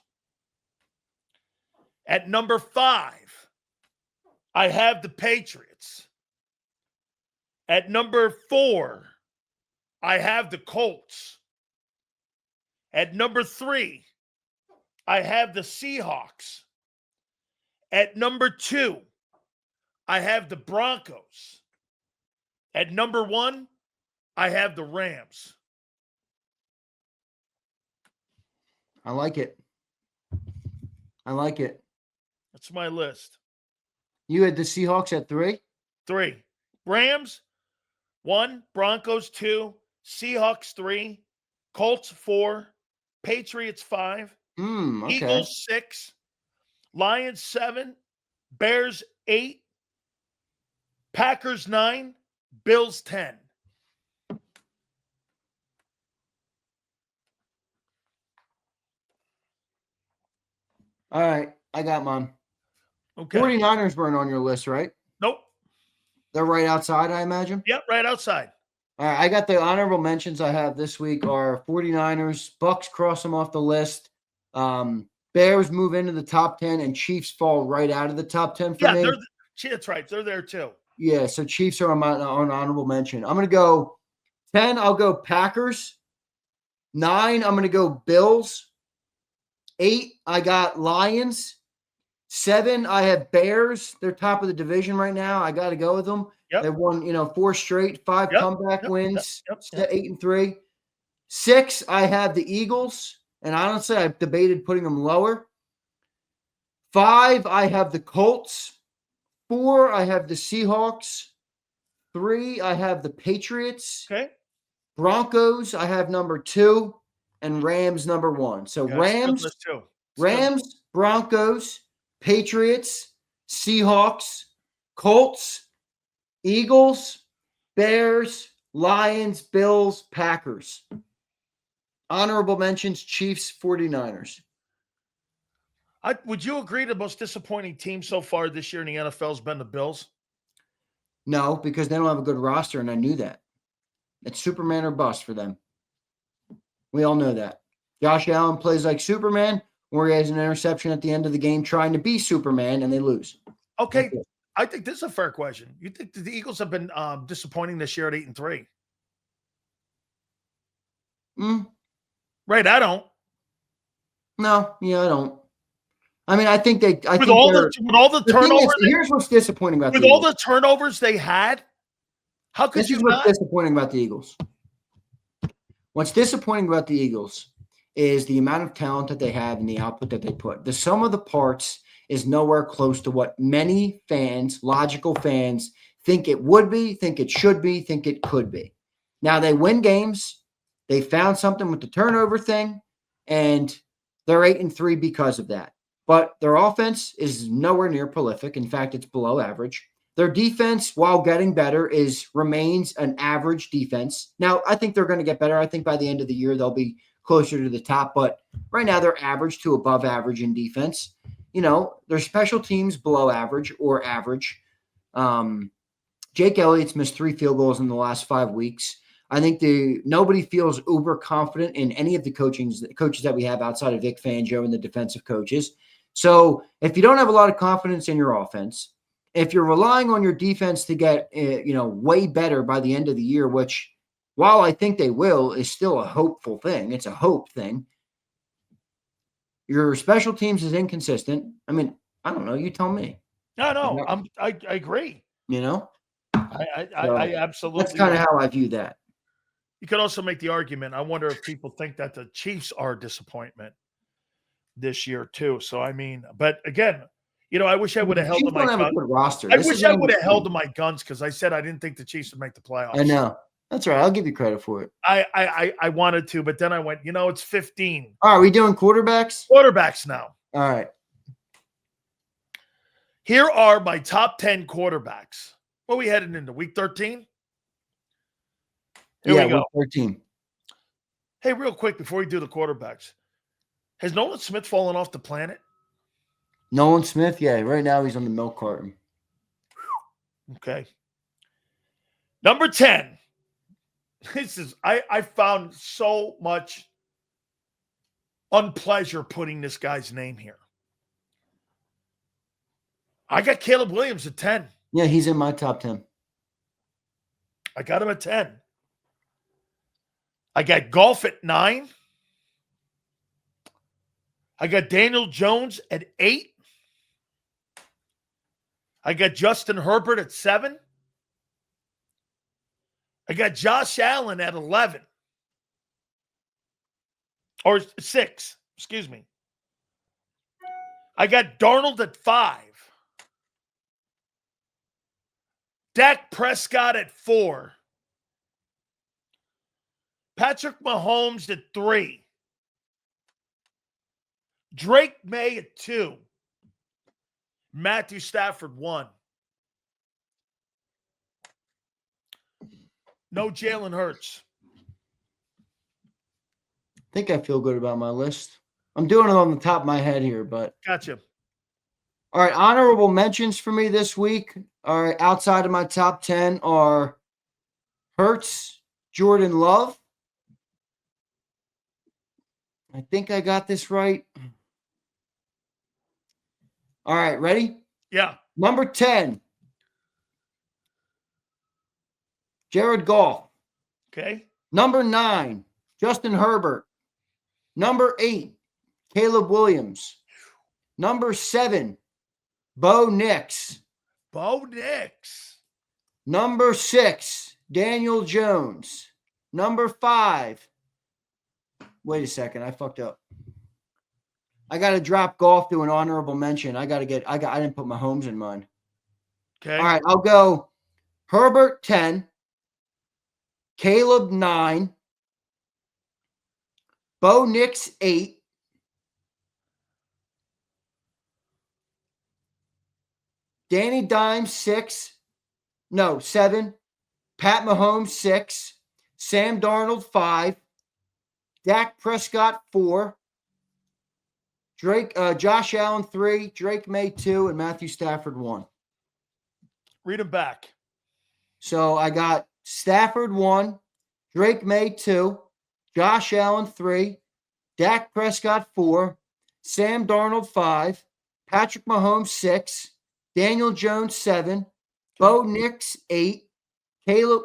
At number 5, I have the Patriots. At number 4, I have the Colts. At number 3, I have the Seahawks. At number 2, I have the Broncos. At number 1, I have the Rams. I like it. I like it. That's my list. You had the Seahawks at 3? 3. Rams, 1. Broncos, 2. Seahawks, 3. Colts, 4. Patriots, 5. Okay. Eagles, 6. Lions, 7. Bears, 8. Packers, 9. Bills, 10. All right. I got mine. Okay. 49ers weren't on your list, right? Nope. They're right outside, I imagine? Yep, right outside. All right. I got the honorable mentions I have this week are 49ers. Bucks cross them off the list. Bears move into the top 10, and Chiefs fall right out of the top 10 for me. That's right. They're there too. Yeah, so Chiefs are on my honorable mention. I'm going to go 10, I'll go Packers. 9, I'm going to go Bills. 8, I got Lions. 7, I have Bears. They're top of the division right now. I got to go with them. Yep. They've won, 4 straight, 5 comeback wins, yep. 8-3. 6, I have the Eagles. And honestly, I've debated putting them lower. 5, I have the Colts. 4, I have the Seahawks. 3, I have the Patriots. Okay. Broncos, I have number 2. And Rams, number 1. So Rams, Broncos, Patriots, Seahawks, Colts, Eagles, Bears, Lions, Bills, Packers. Honorable mentions, Chiefs, 49ers. Would you agree the most disappointing team so far this year in the NFL has been the Bills? No, because they don't have a good roster, and I knew that. It's Superman or bust for them. We all know that. Josh Allen plays like Superman, or he has an interception at the end of the game trying to be Superman, and they lose. Okay, I think this is a fair question. You think the Eagles have been disappointing this year at 8-3? Right, I don't. No, I don't. I mean, I think they. With all the turnovers. Here's what's disappointing about with all the turnovers they had. How could you not? What's disappointing about the Eagles? What's disappointing about the Eagles is the amount of talent that they have and the output that they put. The sum of the parts is nowhere close to what many fans, logical fans, think it would be, think it should be, think it could be. Now they win games. They found something with the turnover thing, and they're 8-3 because of that. But their offense is nowhere near prolific. In fact, it's below average. Their defense, while getting better, remains an average defense. Now, I think they're going to get better. I think by the end of the year, they'll be closer to the top. But right now, they're average to above average in defense. Their special teams below average or average. Jake Elliott's missed 3 field goals in the last 5 weeks. I think nobody feels uber confident in any of the coaches that we have outside of Vic Fangio and the defensive coaches. So if you don't have a lot of confidence in your offense, if you're relying on your defense to get, way better by the end of the year, which, while I think they will, is still a hopeful thing. It's a hope thing. Your special teams is inconsistent. I mean, I don't know. You tell me. No, I agree. You know, I absolutely. That's kind of how I view that. You could also make the argument. I wonder if people think that the Chiefs are a disappointment this year too. So I mean, but again, I wish I would have held to my guns. Roster. I wish I would have held to my guns because I said I didn't think the Chiefs would make the playoffs. I know. That's right. I'll give you credit for it. I wanted to, but then I went, it's 15. All right, are we doing quarterbacks? Quarterbacks now. All right. Here are my top 10 quarterbacks. What are we heading into? Week 13? Here we go. Week 13. Hey, real quick, before we do the quarterbacks, has Nolan Smith fallen off the planet? Nolan Smith? Yeah, right now he's on the milk carton. Okay. Number 10. This is I found so much unpleasure putting this guy's name here. I got Caleb Williams at 10. Yeah, he's in my top 10. I got him at 10. I got Goff at 9. I got Daniel Jones at 8. I got Justin Herbert at 7. I got Josh Allen at 11. Or 6, excuse me. I got Darnold at 5. Dak Prescott at 4. Patrick Mahomes at 3. Drake May at 2. Matthew Stafford 1. No Jalen Hurts. I think I feel good about my list. I'm doing it on the top of my head here, but. Gotcha. All right, honorable mentions for me this week. All right, outside of my top 10 are Hurts, Jordan Love. I think I got this right. All right, ready? Yeah. Number 10, Jared Goff. Okay. Number 9, Justin Herbert. Number 8, Caleb Williams. Number 7, Bo Nix. Bo Nix. Number 6, Daniel Jones. Number 5. Wait a second, I fucked up. I got to drop Goff to an honorable mention. I didn't put Mahomes in mine. Okay. All right, I'll go Herbert 10, Caleb 9, Bo Nix 8, Danny Dimes 7, Pat Mahomes 6, Sam Darnold 5, Dak Prescott 4, Josh Allen 3, Drake May 2, and Matthew Stafford 1. Read them back. So I got Stafford 1, Drake May 2, Josh Allen 3, Dak Prescott 4, Sam Darnold 5, Patrick Mahomes 6, Daniel Jones 7, Bo Nix 8, Caleb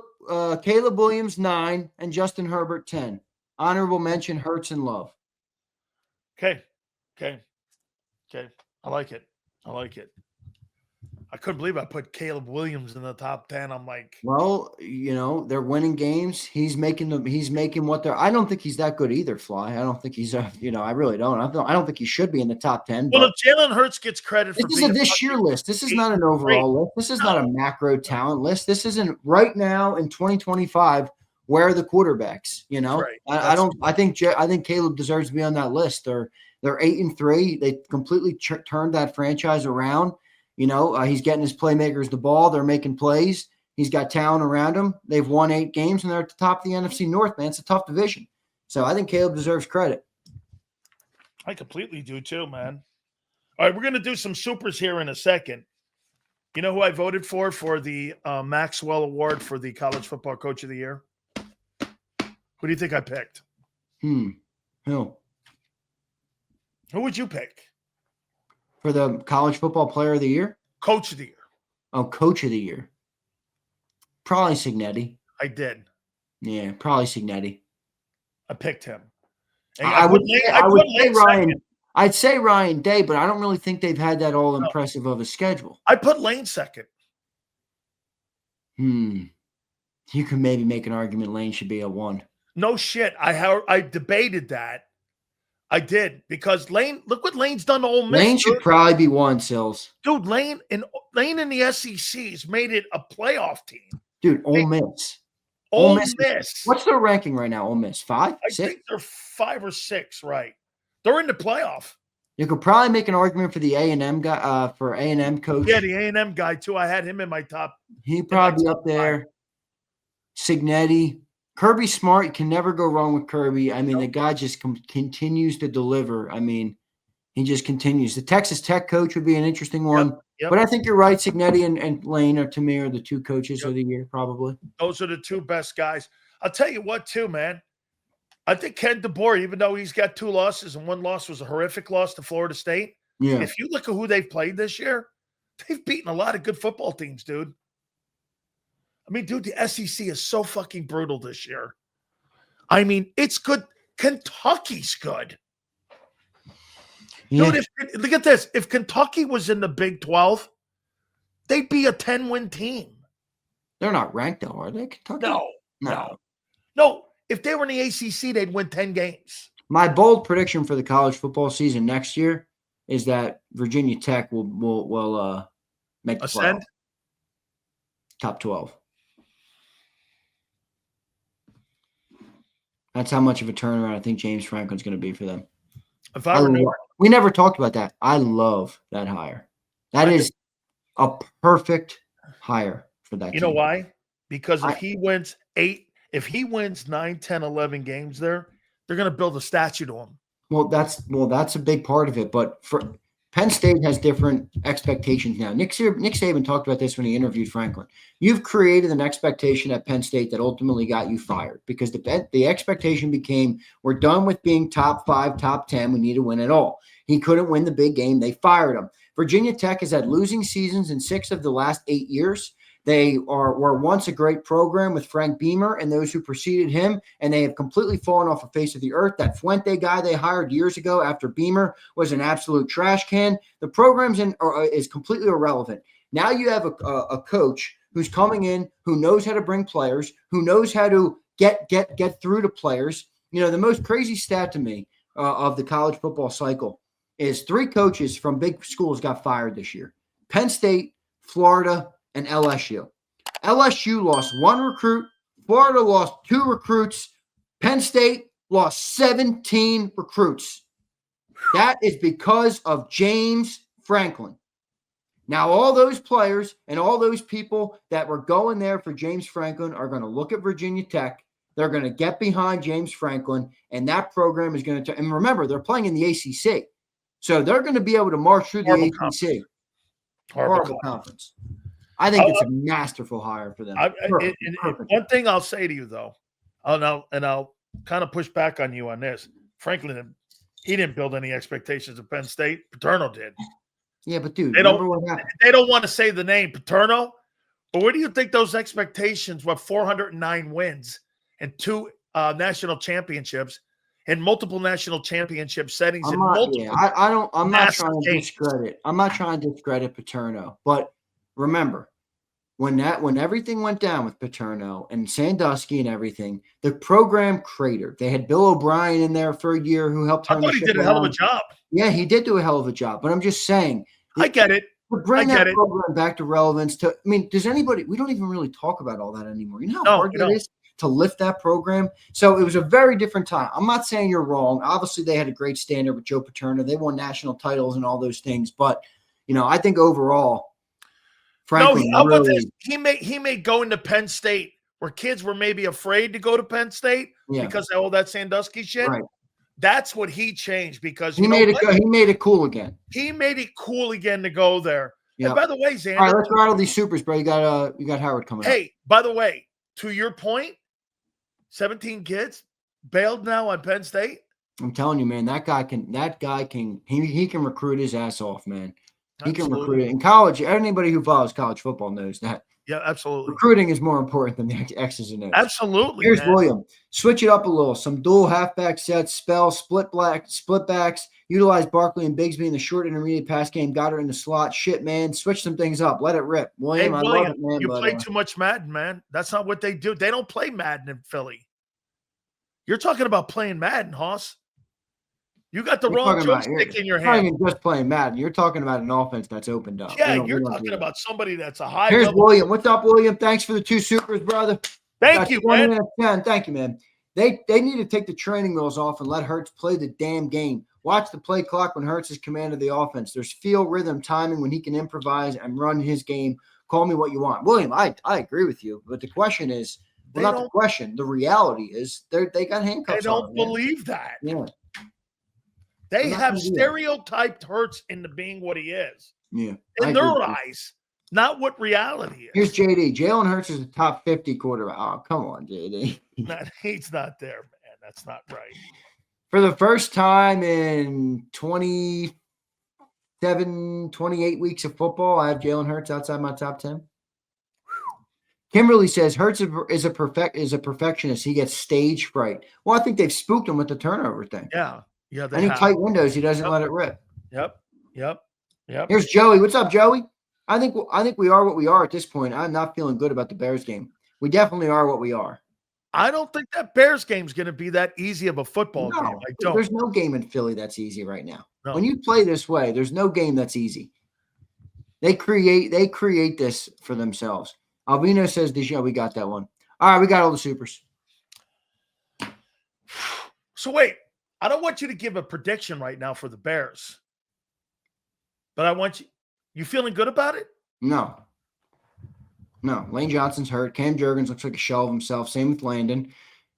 Williams 9, and Justin Herbert 10. Honorable mention, Hurts and Love. Okay. I like it. I couldn't believe I put Caleb Williams in the top 10. I'm like, well, they're winning games. He's making what they're. I don't think he's that good either, Fly. I don't think he's I really don't. I don't think he should be in the top 10. Well, if Jalen Hurts gets credit for this is a this year list. This is not an overall list. This is not a macro talent list. This isn't right now in 2025. Where are the quarterbacks? Right. I think Caleb deserves to be on that list. They're 8-3. They completely turned that franchise around. He's getting his playmakers the ball. They're making plays. He's got talent around him. They've won 8 games, and they're at the top of the NFC North, man. It's a tough division. So I think Caleb deserves credit. I completely do too, man. All right, we're going to do some supers here in a second. You know who I voted for the Maxwell Award for the College Football Coach of the Year? Who do you think I picked? Who? Who would you pick? For the College Football Player of the Year? Coach of the Year. Oh, Coach of the Year. Probably Cignetti. I did. Yeah, probably Cignetti. I picked him. I would say Ryan. I'd say Ryan Day, but I don't really think they've had that all No. impressive of a schedule. I put Lane second. You could maybe make an argument Lane should be a 1. No shit. I debated that. I did because Lane. Look what Lane's done to Ole Miss. Lane should probably be 1, Silz. Dude, Lane in the SEC's made it a playoff team. Dude, Ole Miss. Ole Miss. What's their ranking right now? Ole Miss 5, 6? I think they're 5 or 6. Right. They're in the playoff. You could probably make an argument for the A&M guy, for A&M coach. Yeah, the A&M guy too. I had him in my top. He'd probably be up there. Signetti. Kirby Smart, you can never go wrong with Kirby. I mean, the guy just continues to deliver. I mean, he just continues. The Texas Tech coach would be an interesting one. Yep. But I think you're right. Signetti and Lane to me are the 2 coaches of the year, probably. Those are the 2 best guys. I'll tell you what, too, man. I think Ken DeBoer, even though he's got 2 losses and 1 loss was a horrific loss to Florida State, if you look at who they've played this year, they've beaten a lot of good football teams, dude. I mean, dude, the SEC is so fucking brutal this year. I mean, it's good. Kentucky's good. Yeah. Dude, look at this. If Kentucky was in the Big 12, they'd be a 10-win team. They're not ranked, though, are they, Kentucky? No. If they were in the ACC, they'd win 10 games. My bold prediction for the college football season next year is that Virginia Tech will make the ascend top 12. That's how much of a turnaround I think James Franklin's going to be for them. We never talked about that. I love that hire. That is a perfect hire for that team. You know why? Because if he wins 9, 10, 11 games there, they're going to build a statue to him. Well, that's a big part of it. But for Penn State has different expectations now. Nick Saban talked about this when he interviewed Franklin. You've created an expectation at Penn State that ultimately got you fired because the expectation became we're done with being top 5, top 10. We need to win it all. He couldn't win the big game. They fired him. Virginia Tech has had losing seasons in 6 of the last 8 years. They were once a great program with Frank Beamer and those who preceded him, and they have completely fallen off the face of the earth. That Fuente guy they hired years ago after Beamer was an absolute trash can. The program's is completely irrelevant. Now you have a coach who's coming in, who knows how to bring players, who knows how to get through to players. You know, the most crazy stat to me of the college football cycle is 3 coaches from big schools got fired this year. Penn State, Florida, and LSU. LSU lost 1 recruit. Florida lost 2 recruits. Penn State lost 17 recruits. That is because of James Franklin. Now, all those players and all those people that were going there for James Franklin are going to look at Virginia Tech. They're going to get behind James Franklin, and that program is going to – and remember, they're playing in the ACC. So they're going to be able to march through the ACC. Horrible conference. I think it's a masterful hire for them. One thing I'll say to you, though, I'll kind of push back on you on this. Franklin, he didn't build any expectations of Penn State. Paterno did. Yeah, but dude, they don't want to say the name Paterno, but where do you think those expectations were? 409 wins and 2 national championships and multiple national championship settings. I'm not trying to discredit Paterno, but remember, when everything went down with Paterno and Sandusky and everything, the program cratered. They had Bill O'Brien in there for a year who helped turn the ship around. He did a hell of a job. Yeah, he did do a hell of a job. But I'm just saying. I get it. Bring that program back to relevance. Does anybody – we don't even really talk about all that anymore. You know how hard it is to lift that program? So it was a very different time. I'm not saying you're wrong. Obviously, they had a great standard with Joe Paterno. They won national titles and all those things. But, I think overall – Franklin, he may go into Penn State where kids were maybe afraid to go to Penn State because of all that Sandusky shit. Right. That's what he changed because he made it cool again. He made it cool again to go there. Yep. And by the way, Zander, all right, let's rattle these supers, bro. You got Howard coming up. Hey, by the way, to your point, 17 kids bailed now on Penn State. I'm telling you, man, that guy can recruit his ass off, man. He can recruit it. In college, anybody who follows college football knows that Yeah, absolutely. Recruiting is more important than the X's and O's. Absolutely. Here's man. William. Switch it up a little. Some dual halfback sets, spell, split backs. Utilize Barkley and Bigsby in the short intermediate pass game. Got her in the slot. Shit, man. Switch some things up. Let it rip. William, I love it, man. You play too much Madden, man. That's not what they do. They don't play Madden in Philly. You're talking about playing Madden, Hoss. You got the wrong joystick in your hand. You're not even just playing Madden. You're talking about an offense that's opened up. Yeah, you're talking about somebody that's a high Here's level. William. What's up, William? Thanks for the 2 supers, brother. Thank you, man. 10. Thank you, man. They need to take the training wheels off and let Hurts play the damn game. Watch the play clock when Hurts is commanded the offense. There's feel, rhythm, timing when he can improvise and run his game. Call me what you want. William, I agree with you. But the question is, not the question. The reality is they got handcuffs. They don't believe that. Yeah. They have stereotyped Hurts into being what he is. Yeah. In their eyes, not what reality is. Here's JD. Jalen Hurts is a top 50 quarterback. Oh, come on, JD. He's not there, man. That's not right. For the first time in 28 weeks of football, I have Jalen Hurts outside my top 10. Kimberly says Hurts is a perfectionist. He gets stage fright. Well, I think they've spooked him with the turnover thing. Yeah. Yeah. Any tight windows, he doesn't let it rip. Yep. Here's Joey. What's up, Joey? I think we are what we are at this point. I'm not feeling good about the Bears game. We definitely are what we are. I don't think that Bears game's going to be that easy of a football game. I don't. There's no game in Philly that's easy right now. No. When you play this way, there's no game that's easy. They create this for themselves. Albino says, we got that one. All right, we got all the supers. So wait, I don't want you to give a prediction right now for the Bears. But I want you feeling good about it? No. Lane Johnson's hurt. Cam Jurgens looks like a shell of himself. Same with Landon.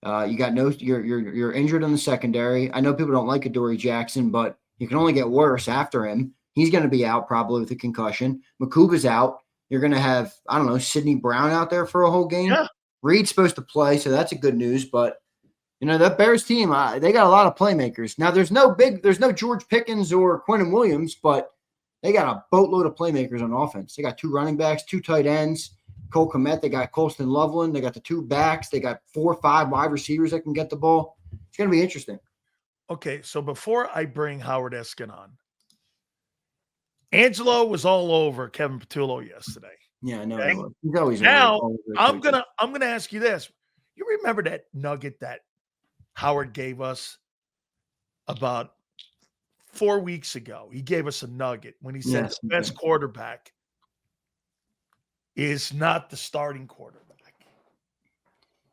You're injured in the secondary. I know people don't like Adoree Jackson, but you can only get worse after him. He's going to be out probably with a concussion. Makuba's out. You're going to have, I don't know, Sidney Brown out there for a whole game. Yeah. Reed's supposed to play, so that's a good news. But, that Bears team, they got a lot of playmakers. Now, there's no George Pickens or Quinnen Williams, but they got a boatload of playmakers on offense. They got 2 running backs, 2 tight ends, Cole Kmet. They got Colston Loveland. They got the 2 backs. They got 4 or 5 wide receivers that can get the ball. It's going to be interesting. Okay, so before I bring Howard Eskin on, Angelo was all over Kevin Patullo yesterday. Yeah, I know. Okay? He's always now I'm gonna ask you this. You remember that nugget that Howard gave us about 4 weeks ago? He gave us a nugget when he said the best quarterback is not the starting quarterback.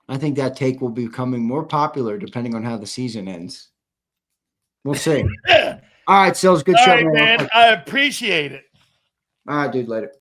I think that take will be becoming more popular depending on how the season ends. We'll see. All right, Silz, good show, man. I appreciate it. All right, dude, later.